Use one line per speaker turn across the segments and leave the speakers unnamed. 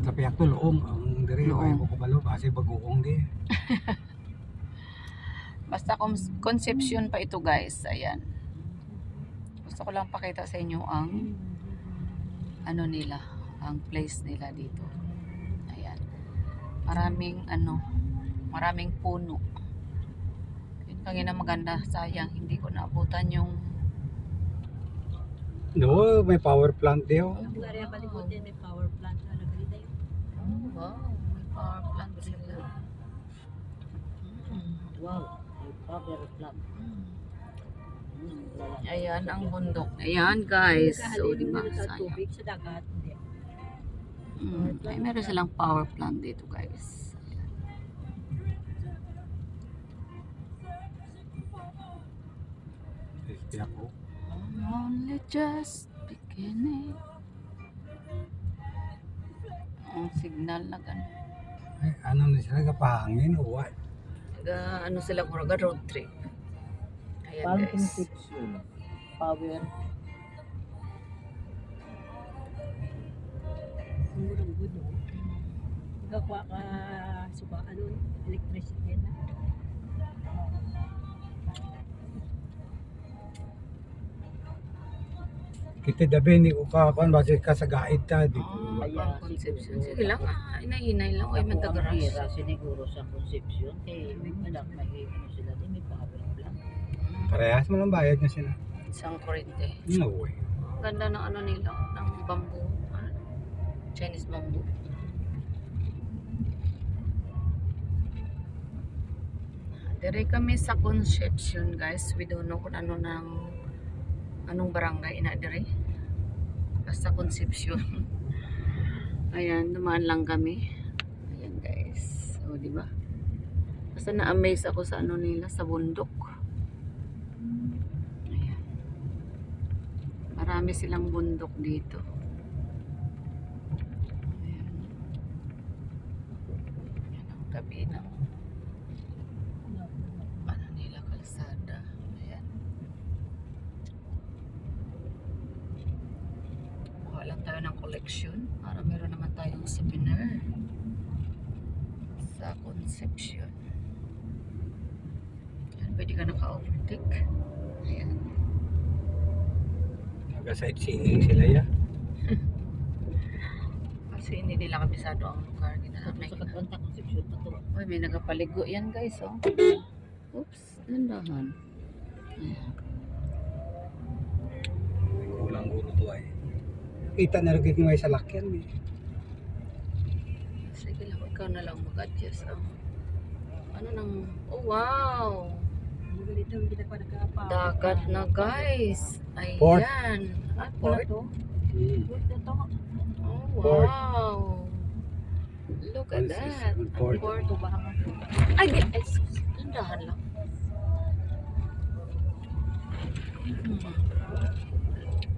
Sa piyak to loong ang diri
Loong.
ay ko kabalo kasi bagoong di.
Basta Concepcion pa ito guys. Ayan. Gusto ko lang pakita sa inyo ang ano nila, ang place nila dito. Ayan. Maraming puno. Yun kaya na maganda. Sayang hindi ko naabutan yung
No, may power plant dio.
Yung area palikod din may power plant na nagalita yun.
wow, may power plant sila.
Wow, may power plant.
Ayan ang bundok. Ayan guys. So, di ba?
Sa
Sayang.
tubig sa dagat. Hindi.
Ay, meron silang power plant dito guys.
Piyak ko.
I'm only just beginning. Ang signal na gano'n.
Ay, ano na sila kapahangin o what?
Ano sila kuraga road trip. Ayan
Parang
guys.
Concepcion. Power. Murang good, no? Nagkakuha ka suba, electricity na.
Kita dabi ni ko kapan base ka sa gaid ta di.
Ayan, Concepcion. Sige lang, inay-inay lang. Ay, matagaras.
Pira siguro sa Concepcion. May malak, may sila din, may power plant.
Parehas mo lang bayad niya sila.
Isang kurente.
No way.
Ganda ng ano nila, ng bamboo. Chinese bamboo. Dire kami sa Concepcion guys. We don't know kung anong barangay na dire. Basta Concepcion. Ayan, dumaan lang kami. Ayan guys. So, di ba? Basta na-amaze ako sa ano nila, sa bundok. Ayan. Marami silang bundok dito. Ayan. Ayan ang tabi ng ano nila, kalsada. Ayan. Kuha lang tayo ng collection para meron naman tayong souvenir sa Concepcion. Ayan, pwede ka naka-overtake. Ayan.
Nag-sightseeing sila ya.
Kasi hindi nila kabisado ang lugar. May,
Sa Katranta Concepcion pa to.
uy, may nagapaligo yan guys, oh. Oops, landahan. Ayan.
Kulang guro to ay. Kita na rin may sa lakyan eh.
Sige lang, ikaw na lang mag-adjust. Ano nang, oh wow!
Ganito yung ginagawa nagka-power.
Dagat na guys.
Port.
Ayan.
Port
Port.
to.
Hmm.
Port na to.
Oh
Port.
wow! Look at that.
Port.
Port.
Ito ba ang
Ay, di, ay, sus, landahan lang.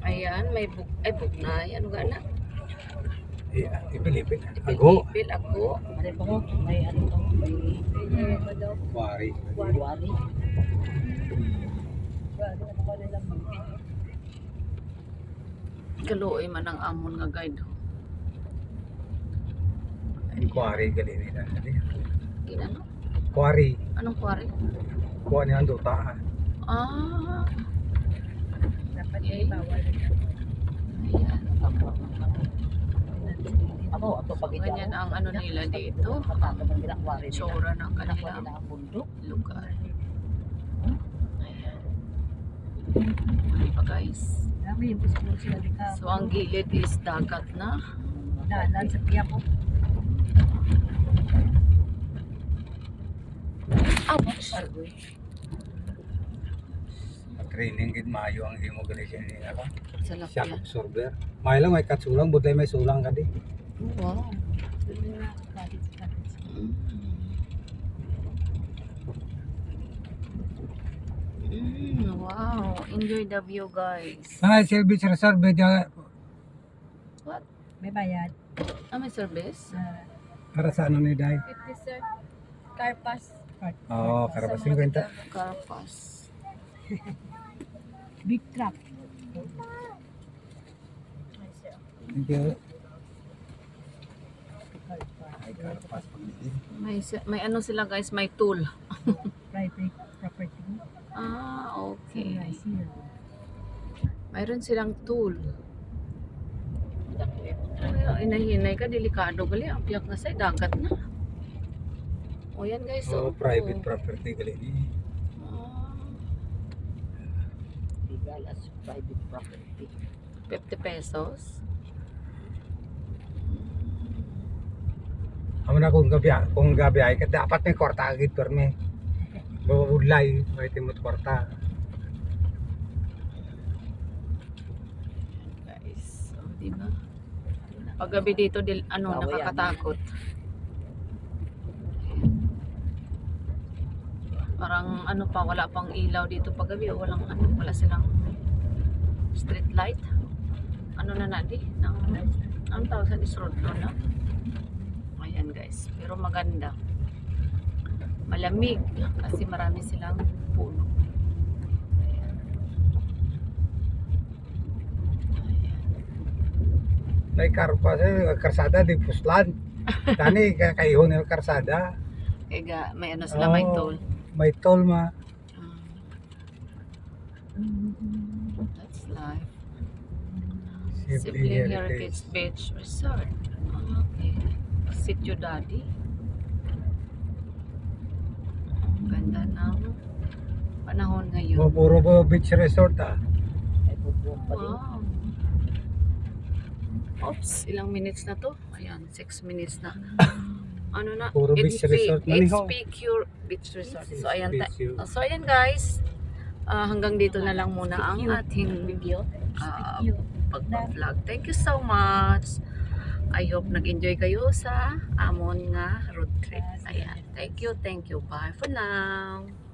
Ayan, may bugnay. Ano gana?
Ipilipit. Ago.
Ipil ako.
May pa ko, may ano to, may ba daw?
Wari.
Wari. Wari ano pa nila mag-pin.
Kaluoy man ang amon nga guide.
Quarry gali nila.
Ano?
Quarry.
Anong quarry?
Kuha niya ang duta.
Ah,
Dapat
Okay.
may bawal.
ayan.
Ako, ato pag
Ganyan ang ano nila dito.
Patapos ng ginakwari nila.
Tsura ng
Ginakwari
kanilang
nila ang bundok.
lugar. Ayan. Ano pa guys?
Dami yung gusto sila di ka.
So ang gilid is dagat na.
Dalan sa piya ko.
Ouch!
Training gid maayo ang imo gali siya nila ka.
Sa
Shock
lakyan.
absorber. May lang may katsulang budlay may sulang ka di.
Wow. Wow. Enjoy the view guys.
Ay service reserve dia
What?
May bayad.
May service?
para sa ano ni Day.
50 sir. Car pass.
Oo, karabas 50.
Car pass.
Big truck.
Thank you. Ay, karpas pag-ibig.
May ano sila guys, may tool.
Private property.
Okay.
Nice here.
Mayroon silang tool. Ay, inahinay ka, delikado gali. Ang piyak na sa dagat na. O yan guys.
So, private property gali ni.
Legal as private property.
50 pesos.
Amo na kung gabi ay dapat may kwarta agad perme. Babudlay, may timot kwarta.
Guys, so, diba? Paggabi dito, nakakatakot. Parang wala pang ilaw dito paggabi. Wala silang street light. Ang tawag sa road na. Ayan guys, pero maganda. Malamig kasi marami silang puno. Ayan.
May karpas karsada di puslan. Tani kayhon ng karsada.
Kaya may sila, may toll.
May toll ma.
That's life.
Sibling
Sibling Heritage Beach Resort. Okay. Sitio Daddy. Ganda ng panahon ngayon.
Puro beach resort ah.
Ay bubong pa din.
Wow. Oops, ilang minutes na to? Ayan, 6 minutes na.
Puro beach resort na ni ho.
Pure Beach Resort. So ayan,
Beach view.
guys. Hanggang dito na lang muna ang ating
Video.
pag-vlog. Thank you so much. I hope nag-enjoy kayo sa amon nga road trip. Ayan. Thank you. Bye for now.